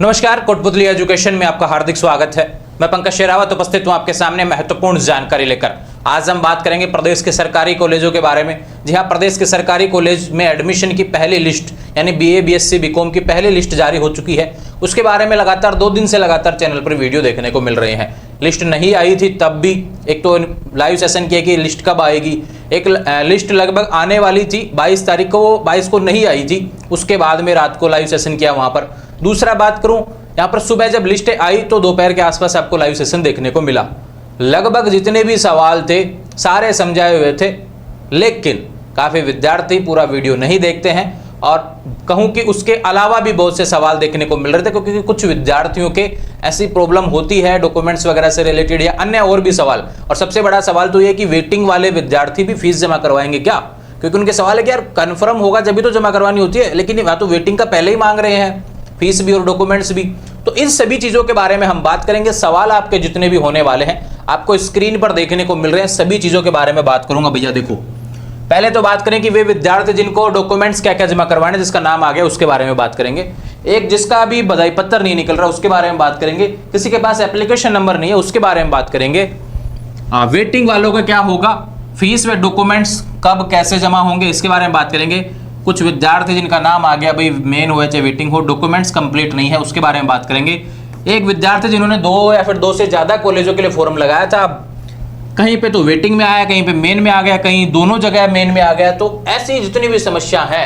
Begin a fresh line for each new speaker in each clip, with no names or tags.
नमस्कार, कोटपुतली एजुकेशन में आपका हार्दिक स्वागत है। मैं पंकज शेरावत उपस्थित हूं आपके सामने महत्वपूर्ण जानकारी लेकर। आज हम बात करेंगे प्रदेश के सरकारी कॉलेजों के बारे में। जी हां, प्रदेश के सरकारी कॉलेज में एडमिशन की पहली लिस्ट यानी बीए, बीएससी, बीकॉम की पहली लिस्ट जारी हो चुकी है। उसके बारे में लगातार 2 दिन से लगातार चैनल पर वीडियो देखने को मिल रहे हैं। लिस्ट नहीं आई थी तब भी एक तो लाइव सेशन किया कि लिस्ट कब आएगी। एक लिस्ट लगभग आने वाली थी 22 तारीख को, वो 22 को नहीं आई थी। उसके बाद में रात को लाइव सेशन किया वहां पर। दूसरा बात करूं, यहाँ पर सुबह जब लिस्ट आई तो दोपहर के आसपास आपको लाइव सेशन देखने को मिला। लगभग जितने भी सवाल थे सारे समझाए हुए थे, लेकिन काफ़ी विद्यार्थी पूरा वीडियो नहीं देखते हैं और कहूँ कि उसके अलावा भी बहुत से सवाल देखने को मिल रहे थे, क्योंकि कुछ विद्यार्थियों के ऐसी प्रॉब्लम होती है डॉक्यूमेंट्स वगैरह से रिलेटेड या अन्य और भी सवाल। और सबसे बड़ा सवाल तो ये कि वेटिंग वाले विद्यार्थी भी फीस जमा करवाएंगे क्या, क्योंकि उनके सवाल है कि यार कन्फर्म होगा जब भी तो जमा करवानी होती है, लेकिन वहाँ तो वेटिंग का पहले ही मांग रहे हैं, फीस भी और डॉक्यूमेंट्स भी। तो इन सभी चीजों के बारे में हम बात करेंगे। सवाल आपके जितने भी होने वाले हैं आपको स्क्रीन पर देखने को मिल रहे हैं, सभी चीजों के बारे में बात करूंगा। भैया देखो, पहले तो बात करें कि वे विद्यार्थी जिनको डॉक्यूमेंट्स क्या क्या जमा करवाने, जिसका नाम आ गया उसके बारे में बात करेंगे। एक जिसका अभी बधाई पत्र नहीं निकल रहा उसके बारे में बात करेंगे। किसी के पास एप्लीकेशन नंबर नहीं है उसके बारे में बात करेंगे। वेटिंग वालों का क्या होगा, फीस व डॉक्यूमेंट्स कब कैसे जमा होंगे इसके बारे में बात करेंगे। कुछ विद्यार्थी जिनका नाम आ गया भाई, मेन हो चाहे वेटिंग हो, डॉक्यूमेंट्स कंप्लीट नहीं है उसके बारे में बात करेंगे। एक विद्यार्थी जिन्होंने 2 या फिर 2 से ज्यादा कॉलेजों के लिए फॉर्म लगाया था, कहीं पे तो वेटिंग में आया, कहीं पे मेन में आ गया, कहीं दोनों जगह मेन में आ गया। तो ऐसी जितनी भी समस्या है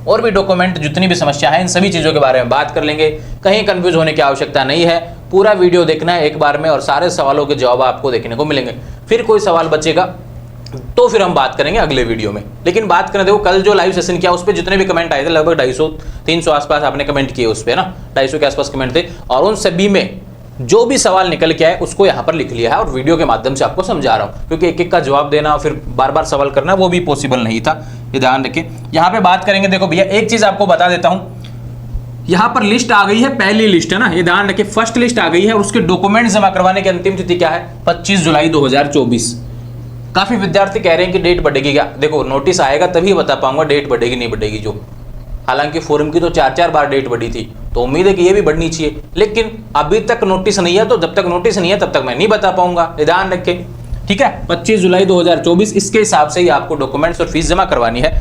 और भी डॉक्यूमेंट जितनी भी समस्या है, इन सभी चीजों के बारे में बात कर लेंगे। कहीं कंफ्यूज होने की आवश्यकता नहीं है, पूरा वीडियो देखना है एक बार में और सारे सवालों के जवाब आपको देखने को मिलेंगे। फिर कोई सवाल बचेगा तो फिर हम बात करेंगे अगले वीडियो में। लेकिन बात करें, देखो कल जो लाइव सेशन किया उस पर जितने भी कमेंट आए थे लगभग 250-300 आसपास आपने कमेंट किए उस पर ना, 250 के आसपास कमेंट थे। और उन सभी में जो भी सवाल निकल के आए उसको यहाँ पर लिख लिया है और वीडियो के माध्यम से आपको समझा रहा हूँ, क्योंकि एक एक का जवाब देना फिर बार बार सवाल करना वो भी पॉसिबल नहीं था, ये ध्यान रखिए। यहाँ पे बात करेंगे, देखो भैया एक चीज आपको बता देता हूँ, यहाँ पर लिस्ट आ गई है, पहली लिस्ट है ना, ये ध्यान रखिए, फर्स्ट लिस्ट आ गई है और उसके डॉक्यूमेंट जमा करवाने की अंतिम तिथि क्या है, 25 जुलाई 2024। काफी विद्यार्थी कह रहे हैं कि डेट बढ़ेगी क्या। देखो नोटिस आएगा तभी बता पाऊंगा डेट बढ़ेगी नहीं बढ़ेगी जो, हालांकि फॉर्म की तो 4 बार डेट बढ़ी थी, तो उम्मीद है कि ये भी बढ़नी चाहिए, लेकिन अभी तक नोटिस नहीं है, तो जब तक नोटिस नहीं है तब तक मैं नहीं बता पाऊंगा, ध्यान रखें, ठीक है। 25 जुलाई 2024 इसके हिसाब से ही आपको डॉक्यूमेंट्स और फीस जमा करवानी है,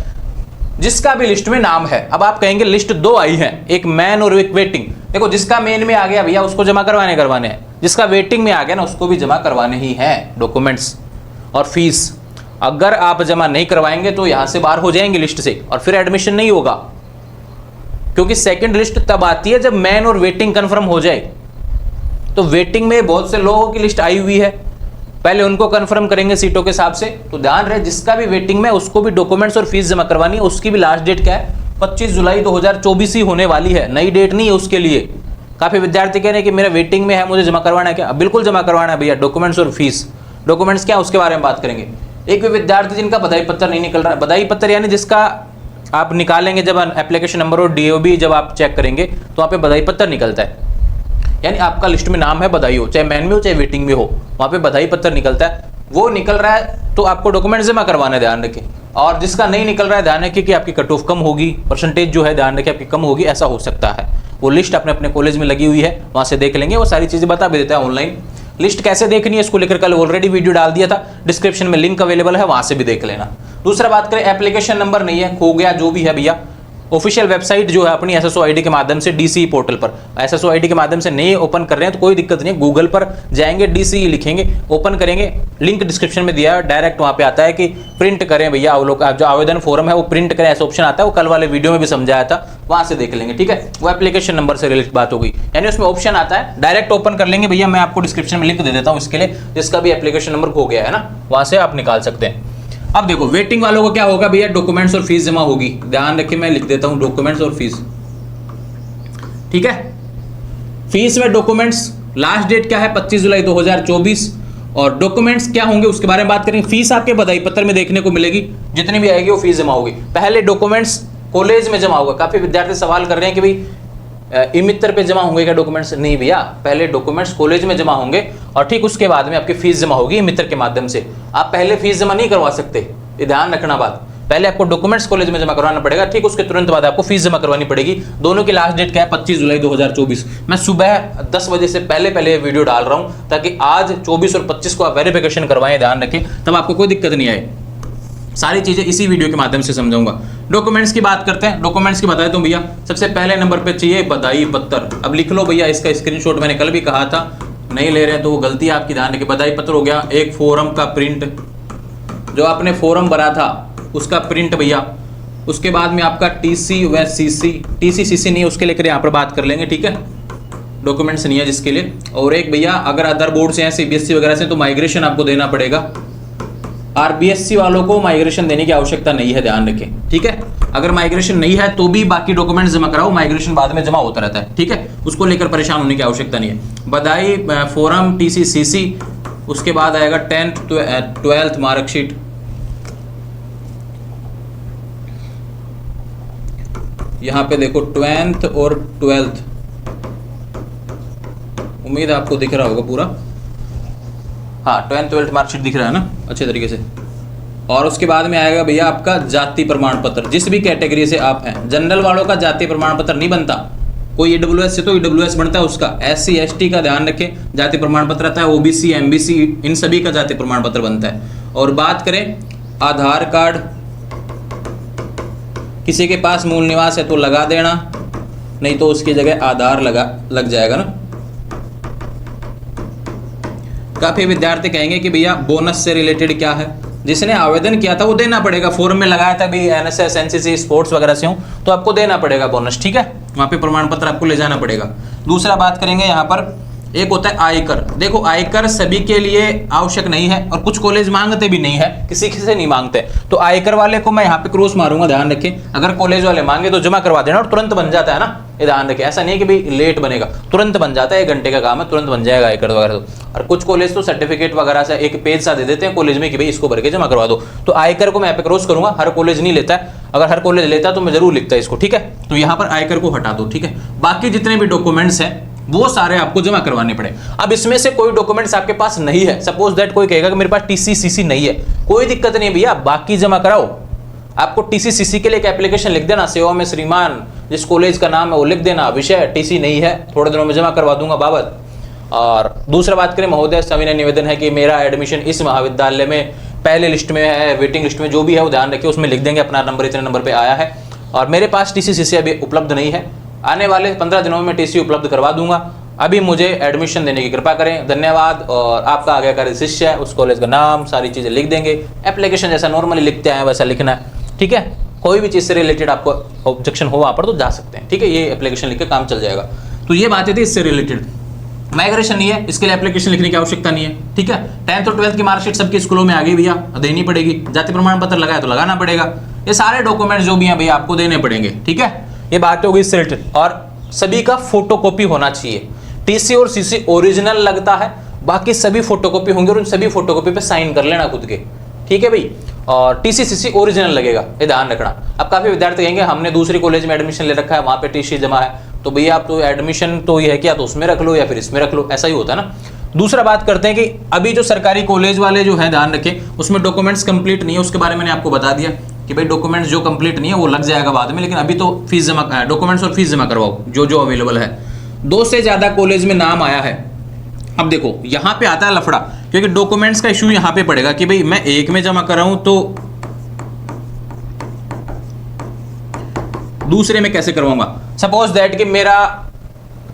जिसका भी लिस्ट में नाम है। अब आप कहेंगे लिस्ट 2 आई है, एक मैन और एक वेटिंग। देखो जिसका मेन में आ गया भैया उसको जमा करवाने हैं, जिसका वेटिंग में आ गया ना उसको भी जमा करवाने ही है डॉक्यूमेंट्स और फीस। अगर आप जमा नहीं करवाएंगे तो यहां से बाहर हो जाएंगे लिस्ट से और फिर एडमिशन नहीं होगा, क्योंकि सेकंड लिस्ट तब आती है जब मैन और वेटिंग कंफर्म हो जाए। तो वेटिंग में बहुत से लोगों की लिस्ट आई हुई है, पहले उनको कंफर्म करेंगे सीटों के हिसाब से। तो ध्यान रहे जिसका भी वेटिंग में उसको भी डॉक्यूमेंट्स और फीस जमा करवानी है। उसकी भी लास्ट डेट क्या है, 25 जुलाई 2024 ही होने वाली है, नई डेट नहीं है उसके लिए। काफी विद्यार्थी कह रहे हैं कि मेरा वेटिंग में है, मुझे जमा करवाना है क्या, बिल्कुल जमा करवाना है भैया, डॉक्यूमेंट्स और फीस। डॉक्यूमेंट्स क्या उसके बारे में बात करेंगे। एक भी विद्यार्थी जिनका बधाई पत्र नहीं निकल रहा है, बधाई पत्र यानी जिसका आप निकालेंगे जब एप्लीकेशन नंबर और डीओबी जब आप चेक करेंगे तो वहाँ पे बधाई पत्र निकलता है, यानी आपका लिस्ट में नाम है बधाई हो, चाहे मैन में हो चाहे वेटिंग में हो, वहाँ पे बधाई पत्र निकलता है। वो निकल रहा है तो आपको डॉक्यूमेंट जमा करवाने, ध्यान रखें। और जिसका नहीं निकल रहा है ध्यान रखिए कि आपकी कट ऑफ कम होगी, परसेंटेज जो है ध्यान रखिए आपकी कम होगी, ऐसा हो सकता है। वो लिस्ट अपने अपने कॉलेज में लगी हुई है, वहाँ से देख लेंगे, वो सारी चीज़ें बता भी देता है ऑनलाइन। लिस्ट कैसे देखनी है इसको लेकर कल ऑलरेडी वीडियो डाल दिया था, डिस्क्रिप्शन में लिंक अवेलेबल है, वहां से भी देख लेना। दूसरा बात करें, एप्लीकेशन नंबर नहीं है, खो गया जो भी है भैया, ऑफिशियल वेबसाइट जो है अपनी एसएसओ आईडी के माध्यम से डीसीई पोर्टल पर, एसएसओ आईडी के माध्यम से नहीं ओपन कर रहे हैं तो कोई दिक्कत नहीं है, गूगल पर जाएंगे डीसीई लिखेंगे, ओपन करेंगे, लिंक डिस्क्रिप्शन में दिया है, डायरेक्ट वहां पे आता है कि प्रिंट करें भैया, वो लोग जो आवेदन फॉर्म है वो प्रिंट करें, ऐसा ऑप्शन आता है, वो कल वाले वीडियो में भी समझाया था, वहां से देख लेंगे, ठीक है। वो एप्लीकेशन नंबर से रिलेटेड बात होगी, यानी उसमें ऑप्शन आता है, डायरेक्ट ओपन कर लेंगे भैया। मैं आपको डिस्क्रिप्शन में लिंक दे देता हूँ इसके लिए, जिसका भी एप्लीकेशन नंबर खो गया है ना, वहां से आप निकाल सकते हैं। अब देखो वेटिंग वालों को क्या होगा भैया, डॉक्यूमेंट्स और फीस जमा होगी, ध्यान रखिए, मैं लिख देता हूं डॉक्यूमेंट्स और फीस, ठीक है। फीस व डॉक्यूमेंट्स लास्ट डेट क्या है, 25 जुलाई 2024। और डॉक्यूमेंट्स क्या होंगे उसके बारे में बात करेंगे। फीस आपके बधाई पत्र में देखने को मिलेगी, जितनी भी आएगी वो फीस जमा होगी। पहले डॉक्यूमेंट्स कॉलेज में जमा होगा। काफी विद्यार्थी सवाल कर रहे हैं कि भाई ई मित्र पे जमा होंगे क्या डॉक्यूमेंट्स, नहीं भैया, पहले डॉक्यूमेंट्स कॉलेज में जमा होंगे और ठीक उसके बाद में आपकी फीस जमा होगी ई मित्र के माध्यम से। आप पहले फीस जमा नहीं करवा सकते, ये ध्यान रखना बात। पहले आपको डॉक्यूमेंट्स कॉलेज में जमा करवाना पड़ेगा, ठीक उसके तुरंत बाद आपको फीस जमा करवानी पड़ेगी। दोनों की लास्ट डेट क्या है? 25 जुलाई 2024। मैं सुबह 10 बजे से पहले ये वीडियो डाल रहा हूं ताकि आज 24 और 25 को आप वेरिफिकेशन करवाएं, ध्यान रखें, तब आपको कोई दिक्कत नहीं आए। सारी चीजें इसी वीडियो के माध्यम से समझाऊंगा। डॉक्यूमेंट्स की बात करते हैं। डॉक्यूमेंट्स की बता देता हूं भैया, सबसे पहले नंबर पे चाहिए बधाई पत्र। अब लिख लो भैया, इसका स्क्रीनशॉट मैंने कल भी कहा था, नहीं ले रहे हैं तो वो गलती आपकी, ध्यान रखिए। बधाई पत्र हो गया, एक फोरम का प्रिंट, जो आपने फॉर्म भरा था उसका प्रिंट भैया। उसके बाद में आपका टीसी व सीसी, टीसी सीसी नहीं उसके लेकर यहाँ पर बात कर लेंगे, ठीक है, डॉक्यूमेंट्स नहीं है जिसके लिए। और एक भैया अगर अदर बोर्ड से हैं, सीबीएसई वगैरह से, तो माइग्रेशन आपको देना पड़ेगा। आरबीएससी वालों को माइग्रेशन देने की आवश्यकता नहीं है, ध्यान रखें, ठीक है। अगर माइग्रेशन नहीं है तो भी बाकी डॉक्यूमेंट्स जमा कराओ, माइग्रेशन बाद में जमा होता रहता है, ठीक है, उसको लेकर परेशान होने की आवश्यकता नहीं है। बधाई, फॉर्म, टीसी सीसी, उसके बाद आएगा 10th 12th मार्कशीट, यहां पे देखो 10th और 12th, उम्मीद है आपको दिख रहा होगा पूरा, हाँ 10th 12th मार्कशीट दिख रहा है ना अच्छे तरीके से। और उसके बाद में आएगा भैया आपका जाति प्रमाण पत्र, जिस भी कैटेगरी से आप हैं। जनरल वालों का जाति प्रमाण पत्र नहीं बनता, कोई ईडब्ल्यूएस से तो ईडब्ल्यूएस बनता है उसका, एससी एसटी का ध्यान रखें जाति प्रमाण पत्र आता है, ओबीसी एमबीसी इन सभी का जाति प्रमाण पत्र बनता है। और बात करें आधार कार्ड, किसी के पास मूल निवास है तो लगा देना, नहीं तो उसकी जगह आधार लग जाएगा ना। काफी विद्यार्थी कहेंगे कि भैया बोनस से रिलेटेड क्या है, जिसने आवेदन किया था वो देना पड़ेगा, फॉर्म में लगाया था भी एनएसएस एनसीसी स्पोर्ट्स वगैरह से हूं तो आपको देना पड़ेगा बोनस, ठीक है, वहां पे प्रमाण पत्र आपको ले जाना पड़ेगा। दूसरा बात करेंगे यहाँ पर, एक होता है आयकर। देखो आयकर सभी के लिए आवश्यक नहीं है और कुछ कॉलेज मांगते भी नहीं है, किसी से नहीं मांगते, तो आयकर वाले को मैं यहाँ पे क्रॉस मारूंगा, ध्यान रखें। अगर कॉलेज वाले मांगे तो जमा करवा देना और तुरंत बन जाता है ना, ये ध्यान रखें। ऐसा नहीं कि भाई लेट बनेगा, तुरंत बन जाता है, 1 घंटे का काम है, तुरंत बन जाएगा आयकर वगैरह। और कुछ कॉलेज तो सर्टिफिकेट वगैरह से एक पेज सा दे देते हैं कॉलेज में कि भाई इसको भर के जमा करवा दो, तो आयकर को मैं यहाँ पे क्रॉस करूंगा। हर कॉलेज नहीं लेता है, अगर हर कॉलेज लेता है तो मैं जरूर लिखता है इसको, ठीक है। तो यहाँ पर आयकर को हटा दो, ठीक है। बाकी जितने भी डॉक्यूमेंट्स हैं वो सारे आपको जमा करवाने पड़े। अब इसमें से कोई डॉक्यूमेंट्स आपके पास नहीं है, सपोज दैट कोई कहेगा कि मेरे पास टीसी सीसी नहीं है, कोई दिक्कत नहीं भैया, बाकी जमा कराओ। आपको टीसी सीसी के लिए एक एप्लीकेशन लिख देना, सेवा में श्रीमान जिस कॉलेज का नाम है वो लिख देना, विषय टीसी नहीं है, थोड़े दिनों में जमा करवा दूंगा बाबत। और दूसरा बात करें महोदय, सविनय निवेदन है कि मेरा एडमिशन इस महाविद्यालय में पहले लिस्ट में है, वेटिंग लिस्ट में जो भी है वो ध्यान रखिए, उसमें लिख देंगे अपना नंबर इतने नंबर पे आया है और मेरे पास टीसी सीसी अभी उपलब्ध नहीं है, आने वाले 15 दिनों में टीसी उपलब्ध करवा दूंगा, अभी मुझे एडमिशन देने की कृपा करें, धन्यवाद। और आपका आज्ञाकारी शिष्य है, उस कॉलेज का नाम, सारी चीजें लिख देंगे। एप्लीकेशन जैसा नॉर्मली लिखते हैं वैसा लिखना है, ठीक है। कोई भी चीज से रिलेटेड आपको ऑब्जेक्शन हो वहां पर तो जा सकते हैं, ठीक है, ये एप्लीकेशन लिख के काम चल जाएगा। तो ये बातें थी इससे रिलेटेड। माइग्रेशन नहीं है, इसके लिए एप्लीकेशन लिखने की आवश्यकता नहीं है, ठीक है। 10th और 12th की मार्कशीट सबके स्कूलों में आ गई भैया, देनी पड़ेगी। जाति प्रमाण पत्र लगाया तो लगाना पड़ेगा। ये सारे डॉक्यूमेंट्स जो भी हैं भैया आपको देने पड़ेंगे, ठीक है। ये बात होगी इससे रिलेटेड। और सभी का फोटोकॉपी होना चाहिए। टीसी और सीसी ओरिजिनल लगता है, बाकी सभी फोटोकॉपी होंगे और उन सभी फोटोकॉपी पे साइन कर लेना खुद के, ठीक है भाई। और टीसी सीसी ओरिजिनल लगेगा, ये ध्यान रखना। अब काफी विद्यार्थी कहेंगे हमने दूसरी कॉलेज में एडमिशन ले रखा है, वहां पे टीसी जमा है, तो भैया आप तो एडमिशन तो ये है क्या, तो उसमें रख लो या फिर इसमें रख लो, ऐसा ही होता है ना। दूसरा बात करते हैं कि अभी जो सरकारी कॉलेज वाले जो है ध्यान रखें, उसमें डॉक्यूमेंट्स कंप्लीट नहीं है, उसके बारे में मैंने आपको बता दिया कि भाई डॉक्यूमेंट्स जो कंप्लीट नहीं है वो लग जाएगा बाद में, लेकिन अभी तो फीस जमा, डॉक्यूमेंट्स और फीस जमा करवाओ जो जो अवेलेबल है। 2 से ज्यादा कॉलेज में नाम आया है, अब देखो यहां पे आता है लफड़ा, क्योंकि डॉक्यूमेंट्स का इशू यहां पे पड़ेगा कि भाई मैं एक में जमा कर रहा हूं तो दूसरे में कैसे करवाऊंगा। सपोज दैट कि मेरा,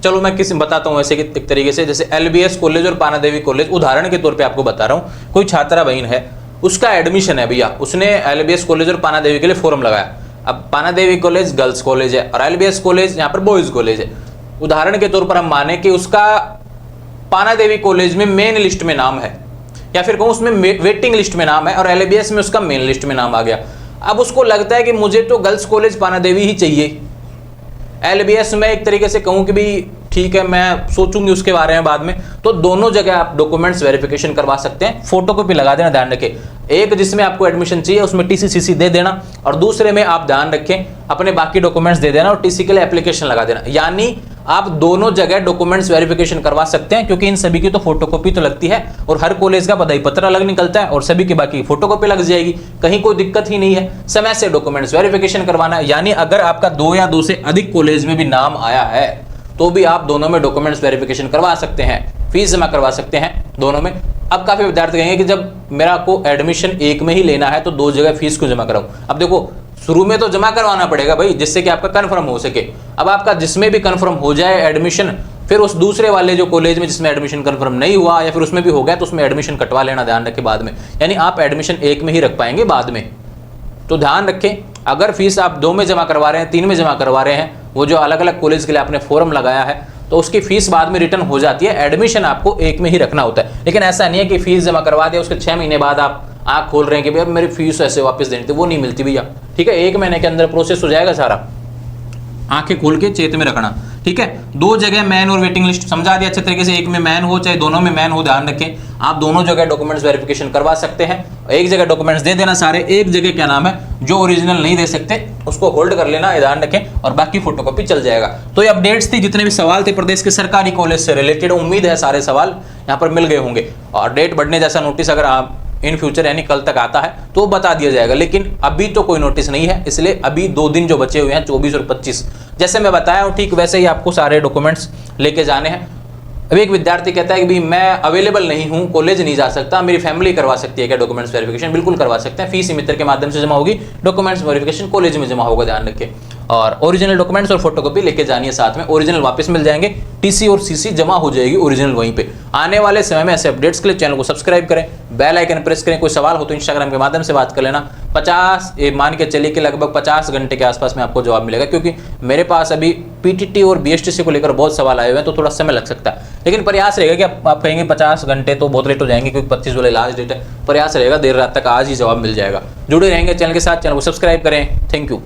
चलो मैं किसी बताता हूं ऐसे कि एक तरीके से, जैसे एलबीएस कॉलेज और पाना देवी कॉलेज, उदाहरण के तौर पे आपको बता रहा हूं, कोई छात्रा बहन है, उसका एडमिशन है भैया, उसने एलबीएस कॉलेज और पाना देवी के लिए फॉर्म लगाया। अब पाना देवी कॉलेज गर्ल्स कॉलेज है और एलबीएस कॉलेज यहाँ पर बॉयज कॉलेज है। उदाहरण के तौर पर हम माने कि उसका पाना देवी कॉलेज में मेन लिस्ट में नाम है, या फिर कहूँ उसमें वेटिंग लिस्ट में नाम है और एलबीएस में उसका मेन लिस्ट में नाम आ गया। अब उसको लगता है कि मुझे तो गर्ल्स कॉलेज पाना देवी ही चाहिए, एलबीएस में एक तरीके से कहूँ कि भाई ठीक है मैं सोचूंगी उसके बारे में बाद में, तो दोनों जगह आप डॉक्यूमेंट्स वेरिफिकेशन करवा सकते हैं। फोटोकॉपी लगा देना, ध्यान रखें, एक जिसमें आपको एडमिशन चाहिए उसमें टीसी सीसी दे देना और दूसरे में आप ध्यान रखें अपने बाकी डॉक्यूमेंट्स दे देना और टीसी के लिए एप्लीकेशन लगा देना। यानी आप दोनों जगह डॉक्यूमेंट्स वेरिफिकेशन करवा सकते हैं, क्योंकि इन सभी की तो फोटोकॉपी तो लगती है और हर कॉलेज का बधाई पत्र अलग निकलता है और सभी की बाकी फोटोकॉपी लग जाएगी, कहीं कोई दिक्कत ही नहीं है। समय से डॉक्यूमेंट्स वेरिफिकेशन करवाना है, यानी अगर आपका 2 या 2 से अधिक कॉलेज में भी नाम आया है तो भी आप दोनों में डॉक्यूमेंट्स वेरिफिकेशन करवा सकते हैं, फीस जमा करवा सकते हैं दोनों में। अब काफी विद्यार्थी कहेंगे कि जब मेरा को एडमिशन एक में ही लेना है तो 2 जगह फीस क्यों जमा कराऊं? अब देखो, शुरू में तो जमा करवाना पड़ेगा भाई, जिससे कि आपका कंफर्म हो सके। अब आपका जिसमें भी कंफर्म हो जाए एडमिशन, फिर उस दूसरे वाले जो कॉलेज में जिसमें एडमिशन कंफर्म नहीं हुआ या फिर उसमें भी हो गया तो उसमें एडमिशन कटवा लेना, ध्यान रखें बाद में, यानी आप एडमिशन एक में ही रख पाएंगे बाद में। तो ध्यान रखें, अगर फीस आप 2 में जमा करवा रहे हैं, 3 में जमा करवा रहे हैं, वो जो अलग अलग कॉलेज के लिए आपने फॉर्म लगाया है, तो उसकी फीस बाद में रिटर्न हो जाती है, एडमिशन आपको एक में ही रखना होता है। लेकिन ऐसा नहीं है कि फीस जमा करवा दिया उसके 6 महीने बाद आप आँख खोल रहे हैं कि भैया मेरी फीस ऐसे वापस देनी थी, वो नहीं मिलती भैया, ठीक है। 1 महीने के अंदर प्रोसेस हो जाएगा सारा, आंखें खोल के चेत में रखना, ठीक है। 2 जगह मैन और वेटिंग लिस्ट समझा दिया अच्छे तरीके से, एक में मैन हो चाहे दोनों में मैन हो, ध्यान रखें आप दोनों जगह डॉक्यूमेंट्स वेरिफिकेशन करवा सकते हैं। एक जगह डॉक्यूमेंट्स दे देना सारे, एक जगह क्या नाम है जो ओरिजिनल नहीं दे सकते उसको होल्ड कर लेना, ध्यान रखें, और बाकी फोटोकॉपी चल जाएगा। तो ये अपडेट्स थी, जितने भी सवाल थे प्रदेश के सरकारी कॉलेज से रिलेटेड, उम्मीद है सारे सवाल यहाँ पर मिल गए होंगे। और डेट बढ़ने जैसा नोटिस अगर आप इन फ्यूचर यानी कल तक आता है तो बता दिया जाएगा, लेकिन अभी तो कोई नोटिस नहीं है, इसलिए अभी 2 दिन जो बचे हुए हैं 24 और 25, जैसे मैं बताया हूँ ठीक वैसे ही आपको सारे डॉक्यूमेंट्स लेके जाने हैं। अभी एक विद्यार्थी कहता है कि भाई मैं अवेलेबल नहीं हूँ, कॉलेज नहीं जा सकता, मेरी फैमिली करवा सकती है क्या डॉक्यूमेंट्स वेरिफिकेशन? बिल्कुल करवा सकते हैं, फीस मित्र के माध्यम से जमा होगी, डॉक्यूमेंट्स वेरिफिकेशन कॉलेज में जमा होगा, ध्यान रखें। और ओरिजिनल डॉक्यूमेंट्स और फोटोकॉपी लेके जानी है साथ में, ओरिजिनल वापस मिल जाएंगे, टीसी और सीसी जमा हो जाएगी ओरिजिनल वहीं पे। आने वाले समय में ऐसे अपडेट्स के लिए चैनल को सब्सक्राइब करें, बेल आइकन प्रेस करें, कोई सवाल हो तो इंस्टाग्राम के माध्यम से बात कर लेना। 50 मान के चलिए कि लगभग 50 घंटे के आसपास में आपको जवाब मिलेगा, क्योंकि मेरे पास अभी पीटीटी और बीएसटीसी को लेकर बहुत सवाल आए हुए हैं, तो थोड़ा समय लग सकता है, लेकिन प्रयास रहेगा कि आप कहेंगे 50 घंटे तो बहुत लेट हो जाएंगे, क्योंकि 25 जुलाई लास्ट डेट है। प्रयास रहेगा देर रात तक आज ही जवाब मिल जाएगा। जुड़े रहेंगे चैनल के साथ, चैनल को सब्सक्राइब करें। Thank you.